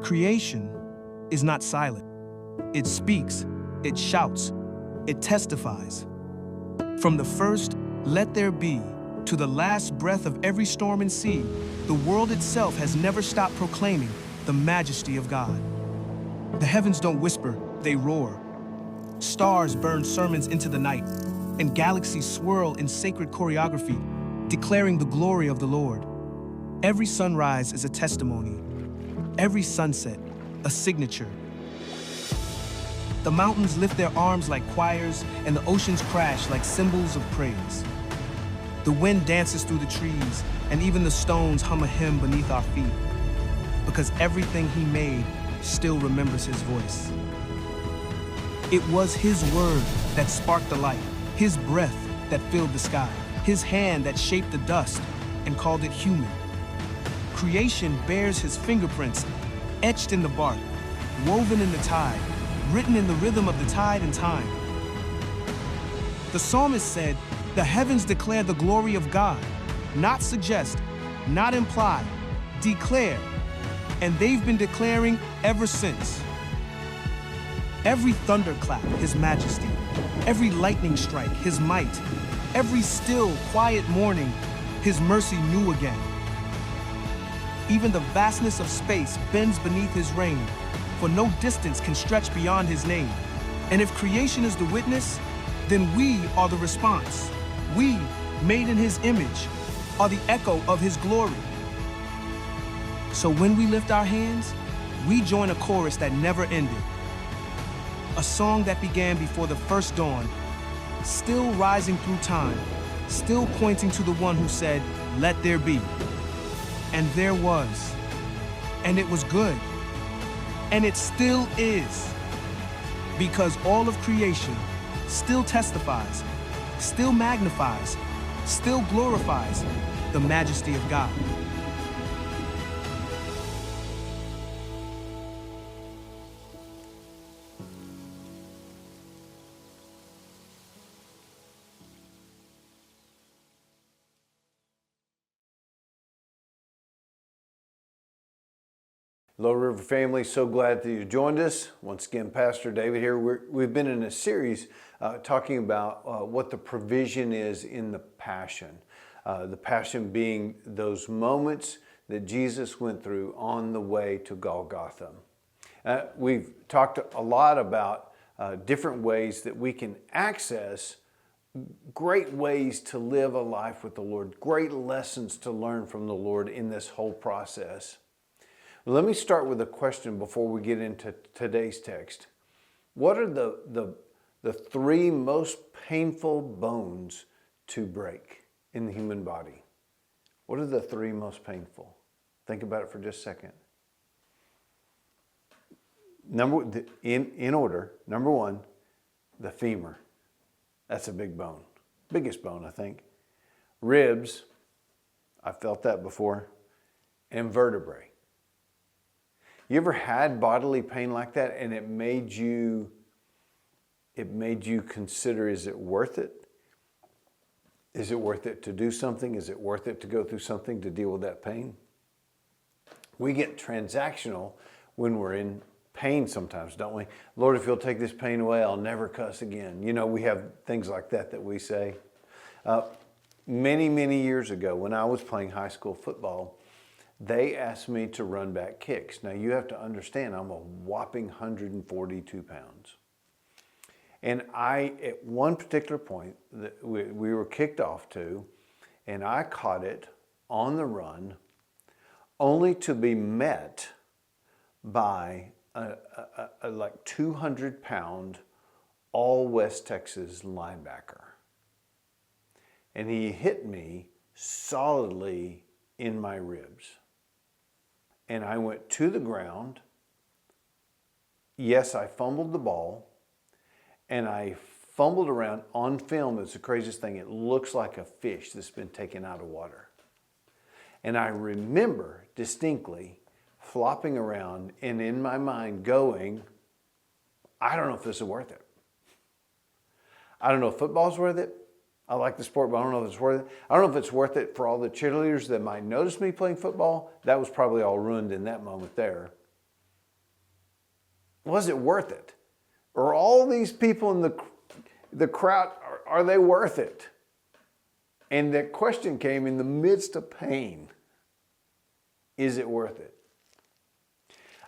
Creation is not silent. It speaks, it shouts, it testifies. From the first, "Let there be," to the last breath of every storm and sea, the world itself has never stopped proclaiming the majesty of God. The heavens don't whisper, they roar. Stars burn sermons into the night, and galaxies swirl in sacred choreography, declaring the glory of the Lord. Every sunrise is a testimony. Every sunset, a signature. The mountains lift their arms like choirs, and the oceans crash like cymbals of praise. The wind dances through the trees, and even the stones hum a hymn beneath our feet, because everything he made still remembers his voice. It was his word that sparked the light, his breath that filled the sky, his hand that shaped the dust and called it human. Creation bears his fingerprints, etched in the bark, woven in the tide, written in the rhythm of the tide and time. The psalmist said, "The heavens declare the glory of God," not suggest, not imply, declare, and they've been declaring ever since. Every thunderclap, his majesty, every lightning strike, his might, every still, quiet morning, his mercy new again. Even the vastness of space bends beneath his reign, for no distance can stretch beyond his name. And if creation is the witness, then we are the response. We, made in his image, are the echo of his glory. So when we lift our hands, we join a chorus that never ended. A song that began before the first dawn, still rising through time, still pointing to the one who said, "Let there be." And there was, and it was good, and it still is, because all of creation still testifies, still magnifies, still glorifies the majesty of God. Low River family, so glad that you joined us. Once again, Pastor David here. We've been in a series talking about what the provision is in the Passion. The Passion being those moments that Jesus went through on the way to Golgotha. We've talked a lot about different ways that we can access great ways to live a life with the Lord, great lessons to learn from the Lord in this whole process. Let me start with a question before we get into today's text. What are the three most painful bones to break in the human body? What are the three most painful? Think about it for just a second. In order, number one, the femur. That's a big bone. Biggest bone, I think. Ribs, I felt that before. and vertebrae. You ever had bodily pain like that and it made you consider, is it worth it? Is it worth it to do something? Is it worth it to go through something to deal with that pain? We get transactional when we're in pain sometimes, don't we? Lord, if you'll take this pain away, I'll never cuss again. You know, we have things like that we say. Many, many years ago, when I was playing high school football, they asked me to run back kicks. Now, you have to understand, I'm a whopping 142 pounds. And at one particular point, we were kicked off to, and I caught it on the run, only to be met by a like 200-pound all West Texas linebacker. And he hit me solidly in my ribs. And I went to the ground. Yes, I fumbled the ball. And I fumbled around on film. It's the craziest thing. It looks like a fish that's been taken out of water. And I remember distinctly flopping around and in my mind going, I don't know if this is worth it. I don't know if football's worth it. I like the sport, but I don't know if it's worth it. I don't know if it's worth it for all the cheerleaders that might notice me playing football. That was probably all ruined in that moment there. Was it worth it? Are all these people in the crowd, are they worth it? And that question came in the midst of pain. Is it worth it?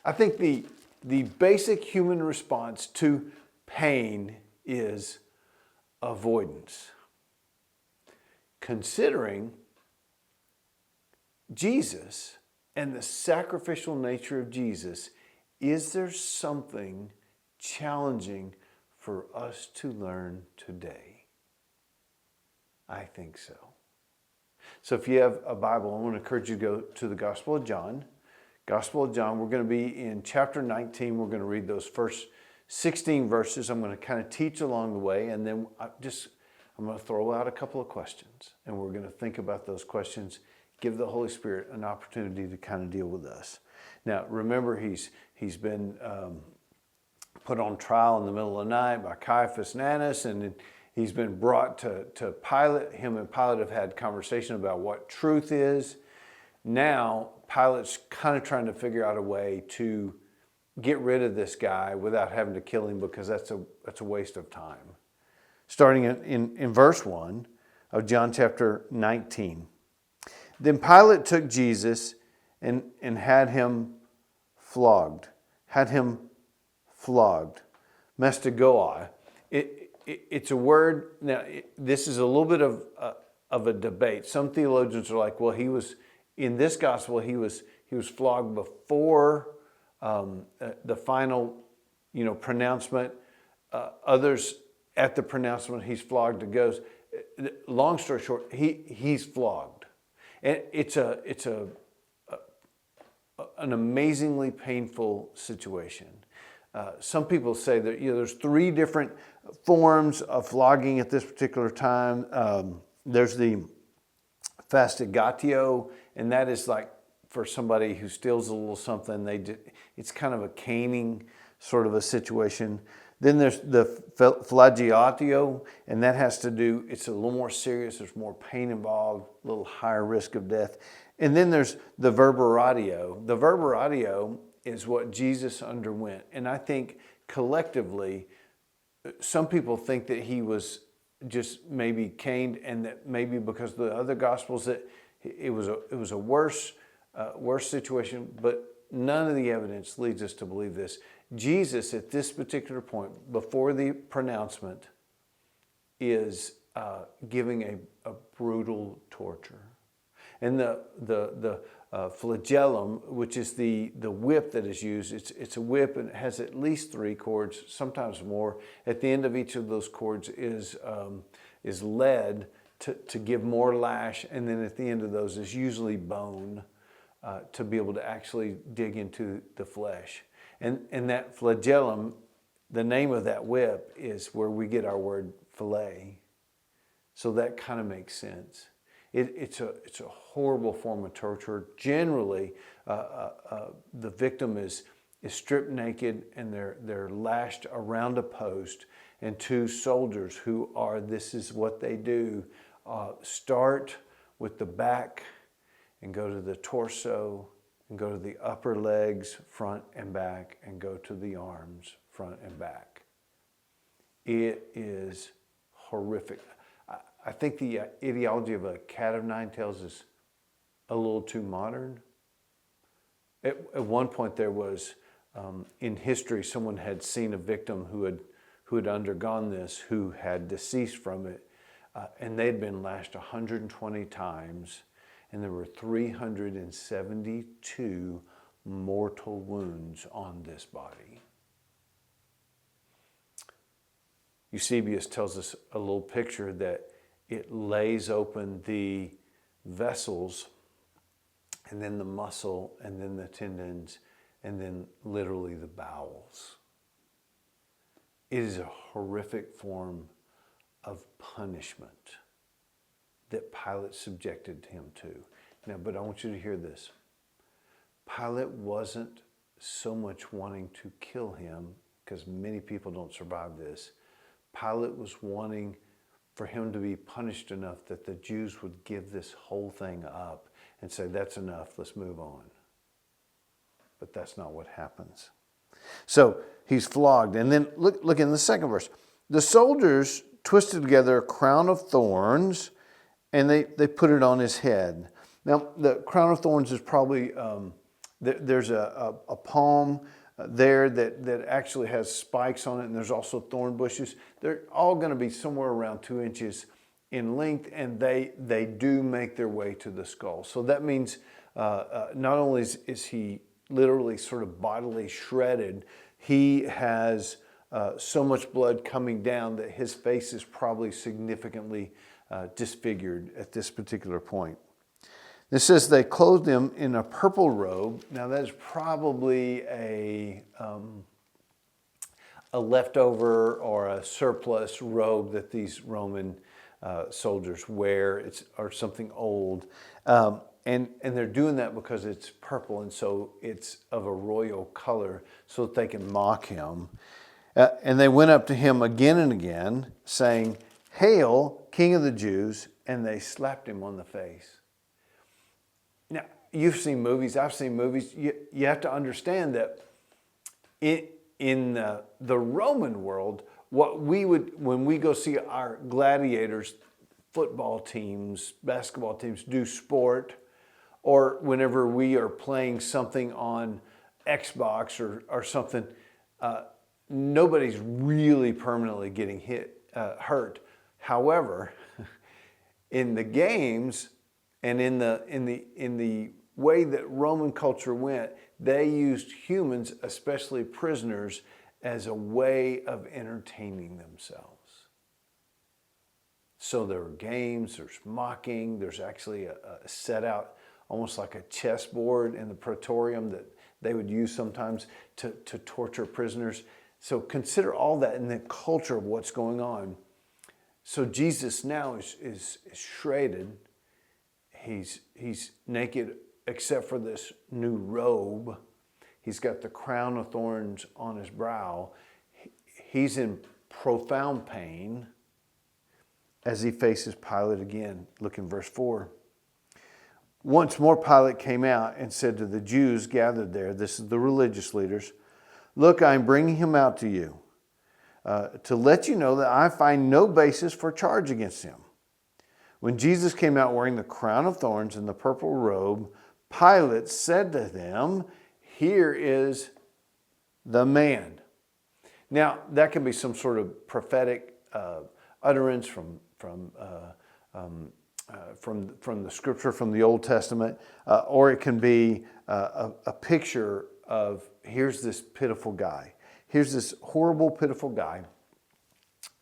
I think the basic human response to pain is avoidance. Considering Jesus and the sacrificial nature of Jesus, is there something challenging for us to learn today? I think so. So if you have a Bible, I want to encourage you to go to the Gospel of John. Gospel of John, we're going to be in chapter 19. We're going to read those first 16 verses. I'm going to kind of teach along the way, and then I'm going to throw out a couple of questions, and we're going to think about those questions, give the Holy Spirit an opportunity to kind of deal with us. Now, remember, he's been put on trial in the middle of the night by Caiaphas and Annas, and he's been brought to Pilate. Him and Pilate have had conversation about what truth is. Now, Pilate's kind of trying to figure out a way to get rid of this guy without having to kill him, because that's a waste of time. Starting in verse 1 of John chapter 19. Then Pilate took Jesus and had him flogged. Mastagoa. It's a word. Now, this is a little bit of a debate. Some theologians are like, well, in this gospel, he was flogged before the final, pronouncement. Others, at the pronouncement, he's flogged. It goes. Long story short, he's flogged, and it's an amazingly painful situation. Some people say that there's 3 different forms of flogging at this particular time. There's the fastigatio, and that is like for somebody who steals a little something. It's kind of a caning sort of a situation. Then there's the flagellatio, and that has to do, it's a little more serious, there's more pain involved, a little higher risk of death. And then there's the verberatio. The verberatio is what Jesus underwent. And I think collectively, some people think that he was just maybe caned, and that maybe because of the other gospels that it was a worse situation, but none of the evidence leads us to believe this. Jesus, at this particular point, before the pronouncement, is giving a brutal torture. And the flagellum, which is the whip that is used, it's a whip, and it has at least 3 cords, sometimes more. At the end of each of those cords is lead to give more lash, and then at the end of those is usually bone to be able to actually dig into the flesh. And that flagellum, the name of that whip, is where we get our word fillet. So that kind of makes sense. It's a horrible form of torture. Generally, the victim is stripped naked and they're lashed around a post, and two soldiers who are, this is what they do, start with the back and go to the torso and go to the upper legs, front and back, and go to the arms, front and back. It is horrific. I think the ideology of a cat of nine tails is a little too modern. At one point there was, in history, someone had seen a victim who had undergone this, who had deceased from it, and they'd been lashed 120 times, and there were 372 mortal wounds on this body. Eusebius tells us a little picture that it lays open the vessels, and then the muscle, and then the tendons, and then literally the bowels. It is a horrific form of punishment that Pilate subjected him to. Now, but I want you to hear this. Pilate wasn't so much wanting to kill him, because many people don't survive this. Pilate was wanting for him to be punished enough that the Jews would give this whole thing up and say, that's enough, let's move on. But that's not what happens. So he's flogged. And then look in the second verse. The soldiers twisted together a crown of thorns, and they put it on his head. Now, the crown of thorns is probably, there's a palm there that actually has spikes on it, and there's also thorn bushes. They're all going to be somewhere around 2 inches in length, and they do make their way to the skull. So that means not only is he literally sort of bodily shredded, he has so much blood coming down that his face is probably significantly disfigured at this particular point. It says they clothed him in a purple robe. Now that is probably a leftover or a surplus robe that these Roman soldiers wear, or something old. And they're doing that because it's purple, and so it's of a royal color so that they can mock him. And they went up to him again and again, saying, "Hail, King of the Jews," and they slapped him on the face. Now, you've seen movies, I've seen movies. You have to understand that in the Roman world, what we would, when we go see our gladiators, football teams, basketball teams do sport, or whenever we are playing something on Xbox or something, nobody's really permanently getting hurt. However, in the games and in the way that Roman culture went, they used humans, especially prisoners, as a way of entertaining themselves. So there are games, there's mocking, there's actually a set out, almost like a chessboard in the praetorium that they would use sometimes to torture prisoners. So consider all that in the culture of what's going on. So Jesus now is shredded. He's naked except for this new robe. He's got the crown of thorns on his brow. He's in profound pain as he faces Pilate again. Look in verse 4. Once more Pilate came out and said to the Jews gathered there, this is the religious leaders, "Look, I'm bringing him out to you to let you know that I find no basis for charge against him." When Jesus came out wearing the crown of thorns and the purple robe, Pilate said to them, "Here is the man." Now, that can be some sort of prophetic utterance from the scripture, from the Old Testament, or it can be a picture of, here's this pitiful guy. Here's this horrible, pitiful guy.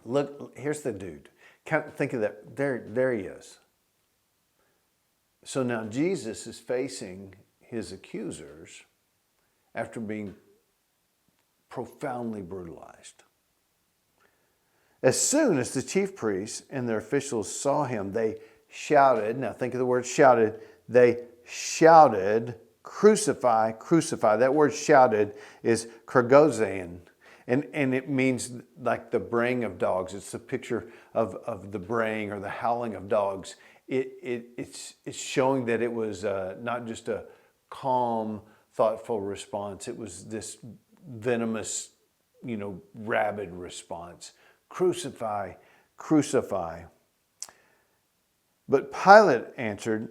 Look, here's the dude. Think of that. There he is. So now Jesus is facing his accusers after being profoundly brutalized. As soon as the chief priests and their officials saw him, they shouted, now think of the word shouted, they shouted, crucify, crucify. That word shouted is kragozan. And it means like the braying of dogs. It's a picture of the braying or the howling of dogs. It's showing that it was not just a calm, thoughtful response. It was this venomous, rabid response. Crucify, crucify. But Pilate answered,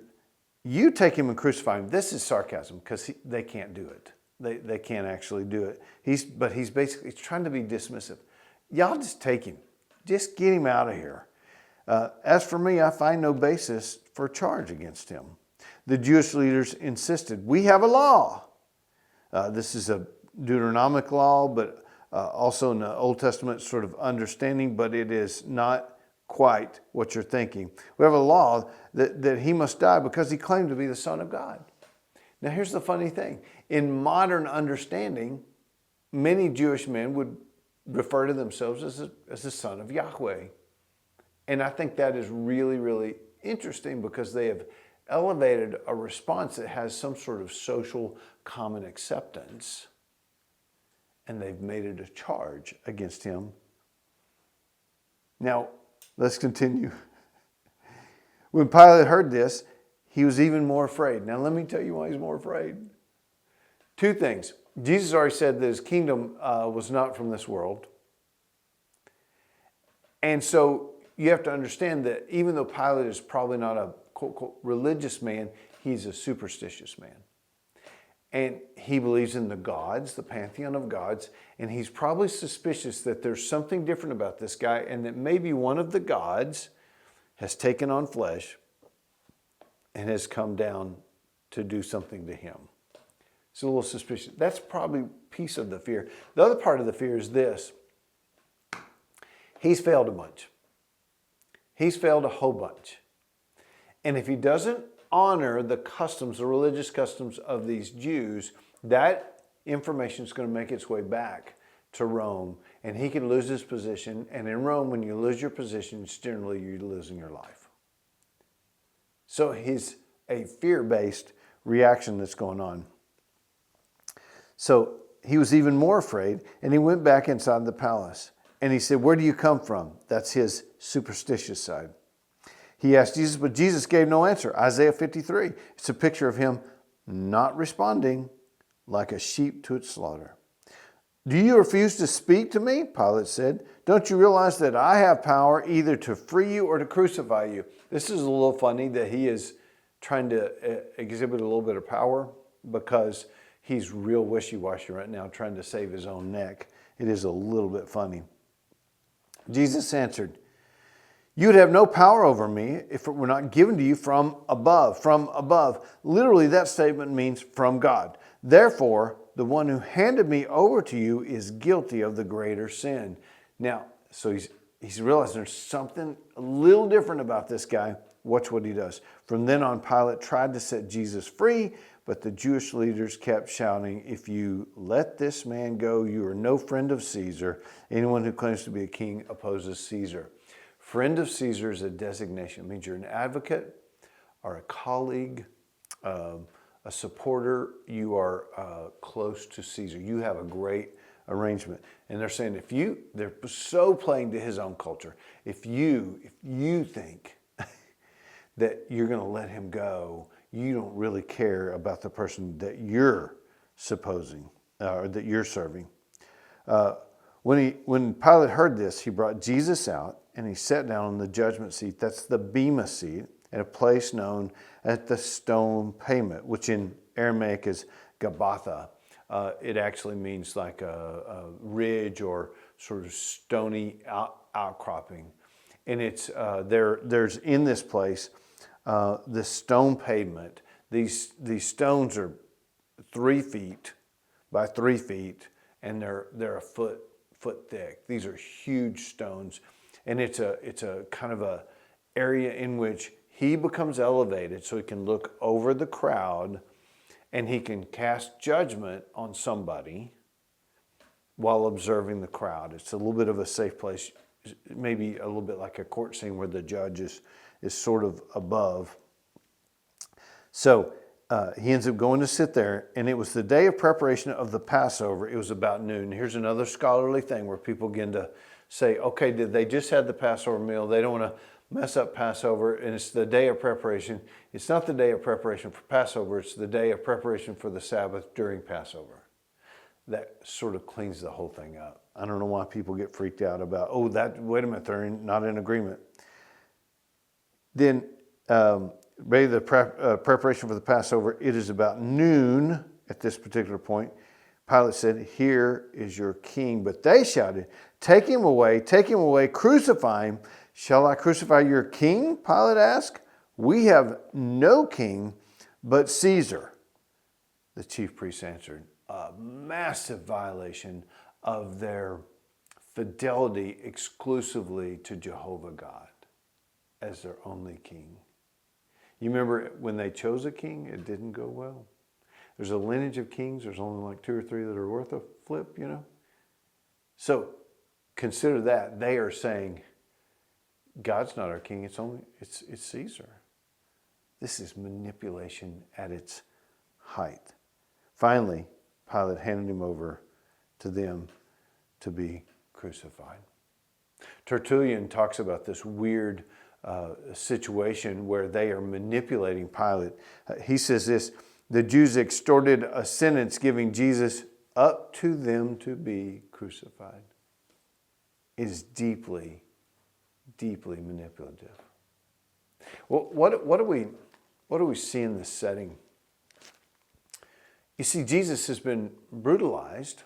you take him and crucify him. This is sarcasm because they can't do it. They can't actually do it. He's basically trying to be dismissive. Y'all just take him. Just get him out of here. As for me, I find no basis for charge against him. The Jewish leaders insisted, we have a law. This is a Deuteronomic law, but also in the Old Testament sort of understanding, but it is not quite what you're thinking. We have a law that he must die because he claimed to be the Son of God. Now here's the funny thing. In modern understanding, many Jewish men would refer to themselves as the son of Yahweh. And I think that is really, really interesting because they have elevated a response that has some sort of social common acceptance. And they've made it a charge against him. Now, let's continue. When Pilate heard this, he was even more afraid. Now, let me tell you why he's more afraid. Two things. Jesus already said that his kingdom was not from this world. And so you have to understand that even though Pilate is probably not a quote, quote, religious man, he's a superstitious man. And he believes in the gods, the pantheon of gods, and he's probably suspicious that there's something different about this guy and that maybe one of the gods has taken on flesh and has come down to do something to him. It's a little suspicious. That's probably a piece of the fear. The other part of the fear is this. He's failed a bunch. He's failed a whole bunch. And if he doesn't honor the customs, the religious customs of these Jews, that information is going to make its way back to Rome, and he can lose his position. And in Rome, when you lose your position, generally you're losing your life. So he's a fear-based reaction that's going on. So he was even more afraid, and he went back inside the palace. And he said, where do you come from? That's his superstitious side. He asked Jesus, but Jesus gave no answer. Isaiah 53. It's a picture of him not responding like a sheep to its slaughter. Do you refuse to speak to me? Pilate said. Don't you realize that I have power either to free you or to crucify you? This is a little funny that he is trying to exhibit a little bit of power because he's real wishy-washy right now trying to save his own neck. It is a little bit funny. Jesus answered, you would have no power over me if it were not given to you from above. From above. Literally, that statement means from God. Therefore, the one who handed me over to you is guilty of the greater sin. Now, so he's realizing there's something a little different about this guy. Watch what he does. From then on, Pilate tried to set Jesus free, but the Jewish leaders kept shouting, if you let this man go, you are no friend of Caesar. Anyone who claims to be a king opposes Caesar. Friend of Caesar is a designation. It means you're an advocate or a colleague, a supporter. You are close to Caesar. You have a great arrangement. And they're saying they're so playing to his own culture. If you think that you're going to let him go, you don't really care about the person that you're supposing or that you're serving. When Pilate heard this, he brought Jesus out and he sat down on the judgment seat. That's the bema seat at a place known as the stone pavement, which in Aramaic is Gabbatha. It actually means like a ridge or sort of stony outcropping. And it's there's in this place this stone pavement. These stones are 3 feet by 3 feet, and they're a foot thick. These are huge stones, and it's a kind of a area in which he becomes elevated so he can look over the crowd and he can cast judgment on somebody while observing the crowd. It's a little bit of a safe place, maybe a little bit like a court scene where the judge is is sort of above. So he ends up going to sit there, and it was the day of preparation of the Passover. It was about noon. Here's another scholarly thing where people begin to say, okay, did they just have the Passover meal? They don't want to mess up Passover, and it's the day of preparation. It's not the day of preparation for Passover. It's the day of preparation for the Sabbath during Passover. That sort of cleans the whole thing up. I don't know why people get freaked out about, wait a minute, they're not in agreement. Then, ready the preparation for the Passover, it is about noon at this particular point. Pilate said, here is your king. But they shouted, take him away, crucify him. Shall I crucify your king? Pilate asked. We have no king but Caesar. The chief priests answered, a massive violation of their fidelity exclusively to Jehovah God as their only king. You remember when they chose a king, it didn't go well. There's a lineage of kings. There's only like 2 or 3 that are worth a flip, you know. So consider that. They are saying, God's not our king. It's Caesar. This is manipulation at its height. Finally, Pilate handed him over to them to be crucified. Tertullian talks about this weird situation where they are manipulating Pilate. He says this, the Jews extorted a sentence giving Jesus up to them to be crucified. It is deeply, deeply manipulative. Well, what do we see in this setting? You see, Jesus has been brutalized.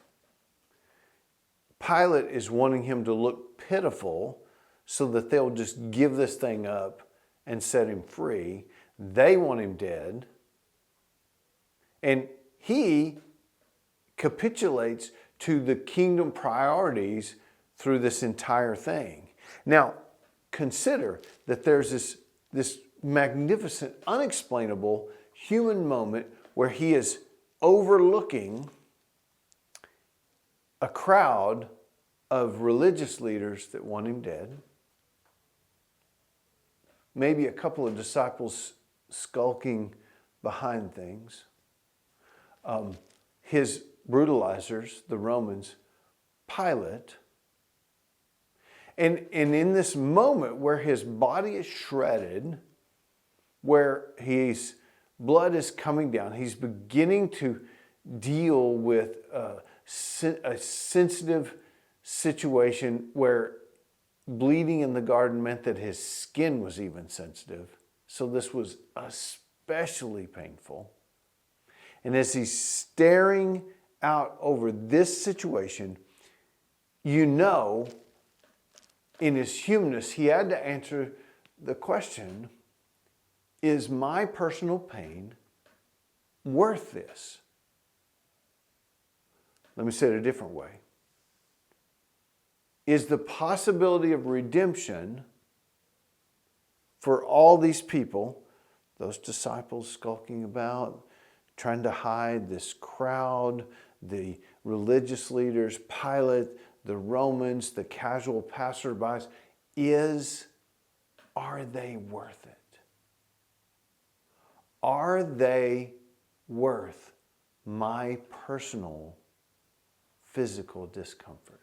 Pilate is wanting him to look pitiful so that they'll just give this thing up and set him free. They want him dead. And he capitulates to the kingdom priorities through this entire thing. Now, consider that there's this magnificent, unexplainable human moment where he is overlooking a crowd of religious leaders that want him dead. Maybe a couple of disciples skulking behind things. His brutalizers, the Romans, Pilate. And in this moment where his body is shredded, where his blood is coming down, he's beginning to deal with a sensitive situation where bleeding in the garden meant that his skin was even sensitive. So this was especially painful. And as he's staring out over this situation, you know, in his humanness, he had to answer the question, is my personal pain worth this? Let me say it a different way. Is the possibility of redemption for all these people, those disciples skulking about, trying to hide, this crowd, the religious leaders, Pilate, the Romans, the casual passerbys, are they worth it? Are they worth my personal physical discomfort?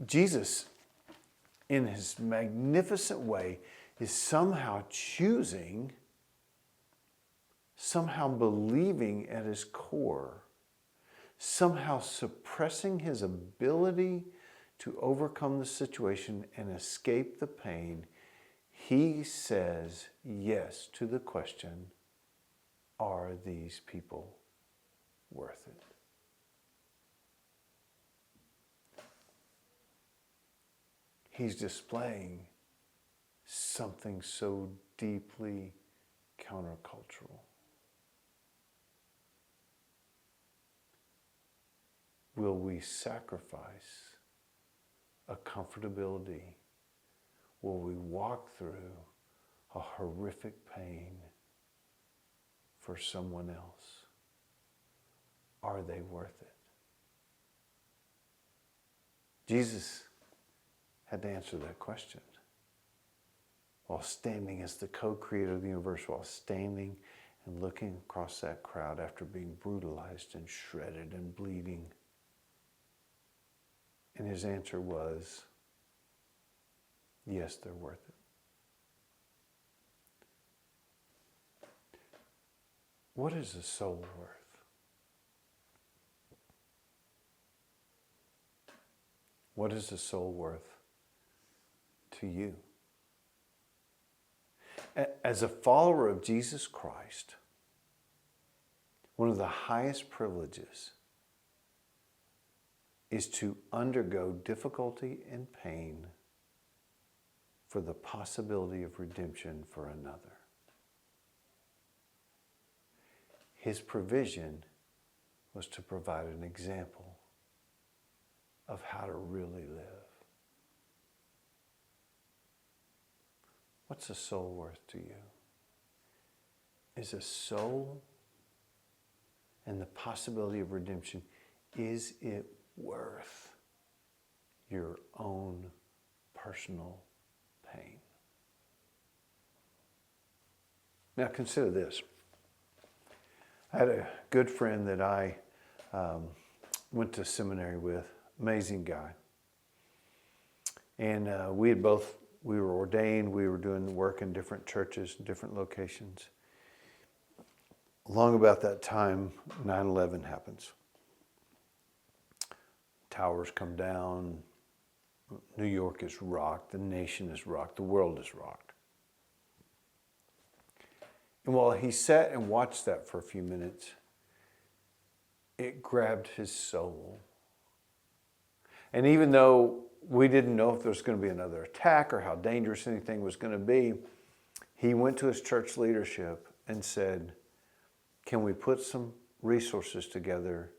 Jesus, in his magnificent way, is somehow choosing, somehow believing at his core, somehow suppressing his ability to overcome the situation and escape the pain. He says yes to the question, are these people worth it? He's displaying something so deeply countercultural. Will we sacrifice a comfortability? Will we walk through a horrific pain for someone else? Are they worth it? Jesus had to answer that question. while standing as the co-creator of the universe, while standing and looking across that crowd after being brutalized and shredded and bleeding. And his answer was, yes, they're worth it. What is a soul worth? What is a soul worth to you? As a follower of Jesus Christ, one of the highest privileges is to undergo difficulty and pain for the possibility of redemption for another. His provision was to provide an example of how to really live. What's a soul worth to you? Is a soul and the possibility of redemption, is it worth your own personal pain? Now consider this. I had a good friend that I went to seminary with, amazing guy. And we were ordained, we were doing work in different churches, different locations. Along about that time, 9/11 happens. Towers come down, New York is rocked, the nation is rocked, the world is rocked. And while he sat and watched that for a few minutes, it grabbed his soul. And even though we didn't know if there was going to be another attack or how dangerous anything was going to be, he went to his church leadership and said, can we put some resources together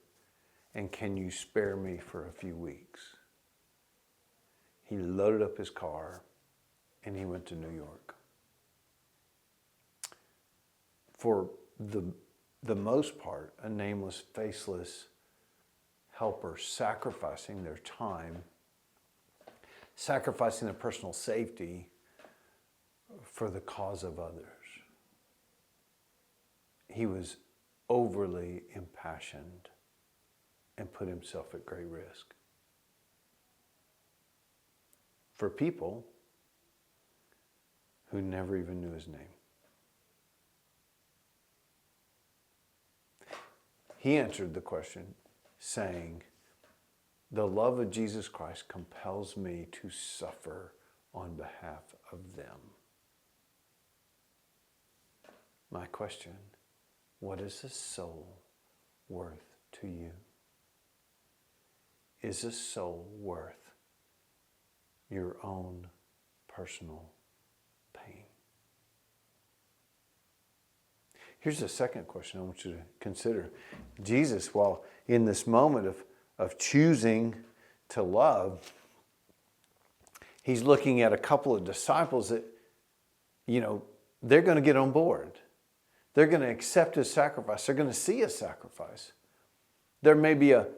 and can you spare me for a few weeks? He loaded up his car and he went to New York. For the most part, a nameless, faceless helper sacrificing their time, sacrificing their personal safety for the cause of others. He was overly impassioned and put himself at great risk. For people who never even knew his name. He answered the question saying, the love of Jesus Christ compels me to suffer on behalf of them. My question, what is a soul worth to you? Is a soul worth your own personal pain? Here's the second question I want you to consider. Jesus, while in this moment of choosing to love, he's looking at a couple of disciples that, they're going to get on board. They're going to accept his sacrifice. They're going to see his sacrifice. There may be a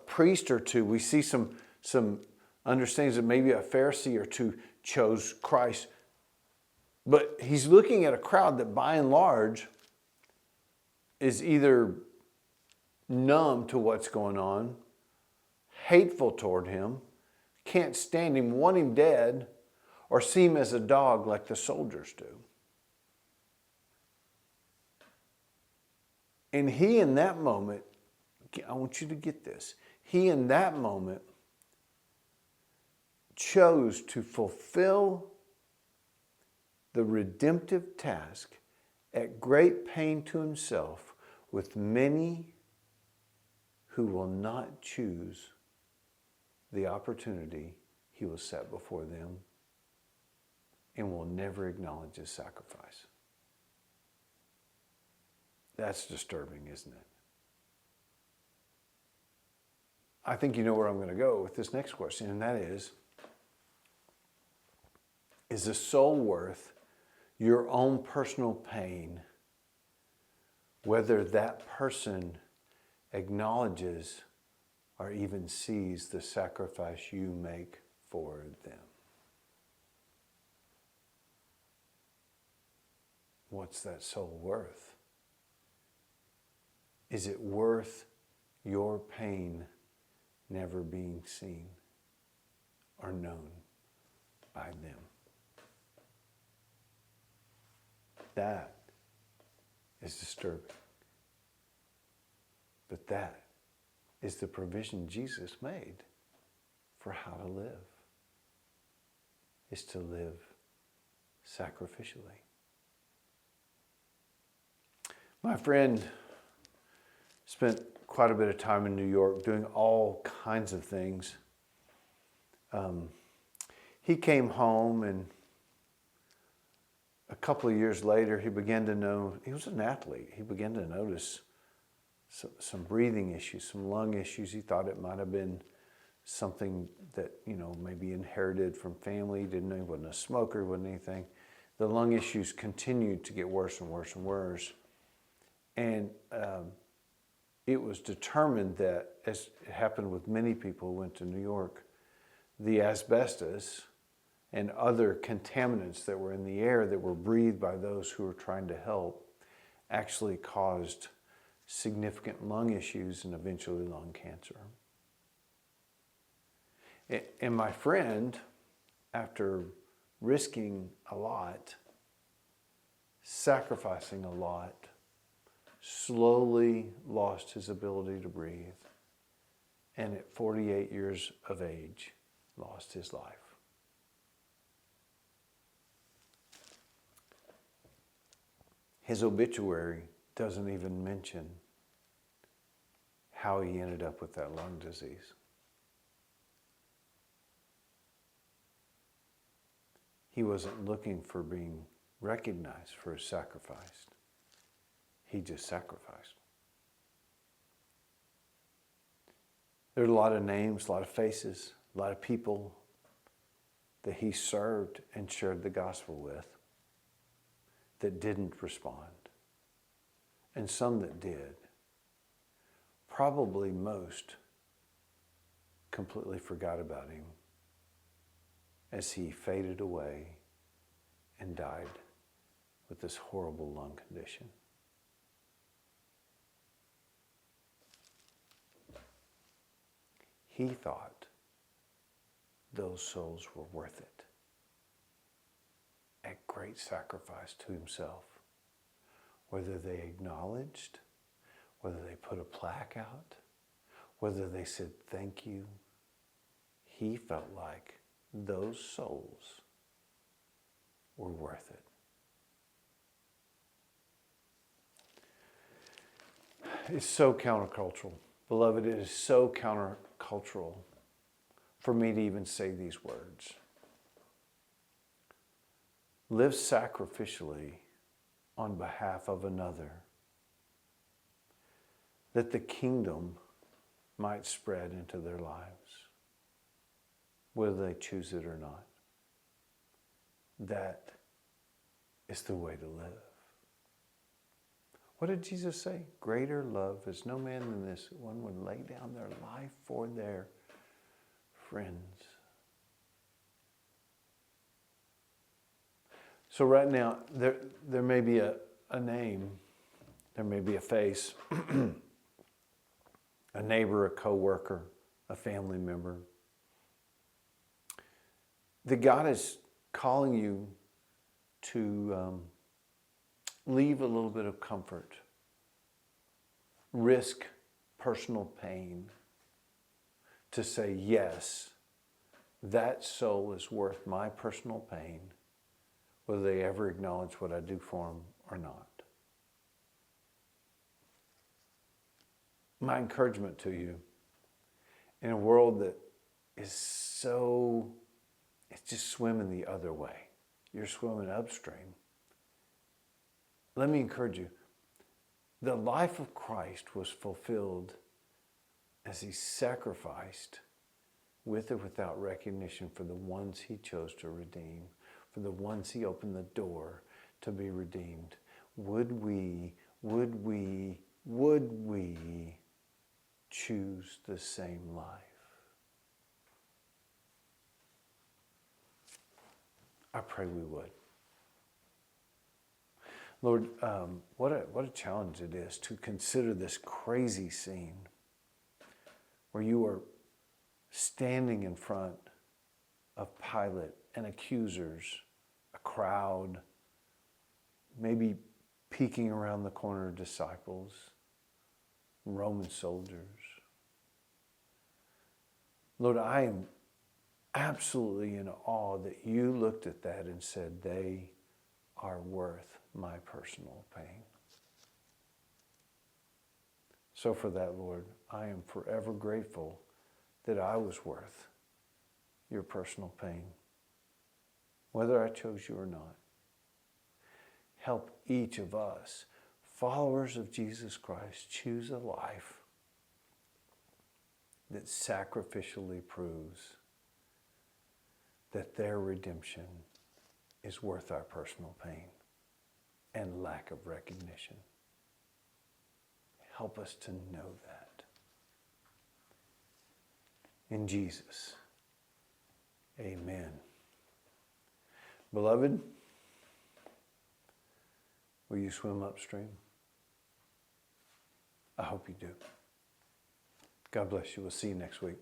priest or two. We see some understandings that maybe a Pharisee or two chose Christ. But he's looking at a crowd that by and large is either numb to what's going on, hateful toward him, can't stand him, want him dead, or see him as a dog like the soldiers do. And he in that moment, I want you to get this, he in that moment chose to fulfill the redemptive task at great pain to himself with many who will not choose the opportunity he will set before them and will never acknowledge his sacrifice. That's disturbing, isn't it? I think you know where I'm going to go with this next question, and that is the soul worth your own personal pain, whether that person acknowledges or even sees the sacrifice you make for them? what's that soul worth? Is it worth your pain never being seen or known by them? That is disturbing. But that is the provision Jesus made for how to live, is to live sacrificially. My friend spent quite a bit of time in New York doing all kinds of things. He came home, and a couple of years later, he began to know, he was an athlete. He began to notice some breathing issues, some lung issues. He thought it might have been something that, maybe inherited from family. He didn't know he wasn't a smoker, wasn't anything. The lung issues continued to get worse and worse and worse. And it was determined that, as it happened with many people who went to New York, the asbestos and other contaminants that were in the air that were breathed by those who were trying to help actually caused significant lung issues and eventually lung cancer. And my friend, after risking a lot, sacrificing a lot, slowly lost his ability to breathe, and at 48 years of age, lost his life. His obituary doesn't even mention how he ended up with that lung disease. He wasn't looking for being recognized for his sacrifice. He just sacrificed. There are a lot of names, a lot of faces, a lot of people that he served and shared the gospel with that didn't respond, and some that did. Probably most completely forgot about him as he faded away and died with this horrible lung condition. He thought those souls were worth it at great sacrifice to himself. Whether they acknowledged, whether they put a plaque out, whether they said thank you, he felt like those souls were worth it. It's so countercultural. Beloved, it is so countercultural for me to even say these words. Live sacrificially on behalf of another, that the kingdom might spread into their lives, whether they choose it or not. That is the way to live. What did Jesus say? Greater love is no man than this, one would lay down their life for their friends. So right now, there may be a name, there may be a face, a neighbor, a coworker, a family member, that God is calling you to leave a little bit of comfort, risk personal pain, to say, yes, that soul is worth my personal pain, whether they ever acknowledge what I do for them or not. My encouragement to you, in a world that is so, it's just swimming the other way. You're swimming upstream. Let me encourage you. The life of Christ was fulfilled as he sacrificed with or without recognition for the ones he chose to redeem, for the ones he opened the door to be redeemed. Would we choose the same life? I pray we would. Lord, what a challenge it is to consider this crazy scene where you are standing in front of Pilate and accusers, a crowd, maybe peeking around the corner, disciples, Roman soldiers. Lord, I am absolutely in awe that you looked at that and said, they are worth my personal pain. So for that, Lord, I am forever grateful that I was worth your personal pain, whether I chose you or not. Help each of us, followers of Jesus Christ, choose a life that sacrificially proves that their redemption is worth our personal pain and lack of recognition. Help us to know that. In Jesus, amen. Beloved, will you swim upstream? I hope you do. God bless you. We'll see you next week.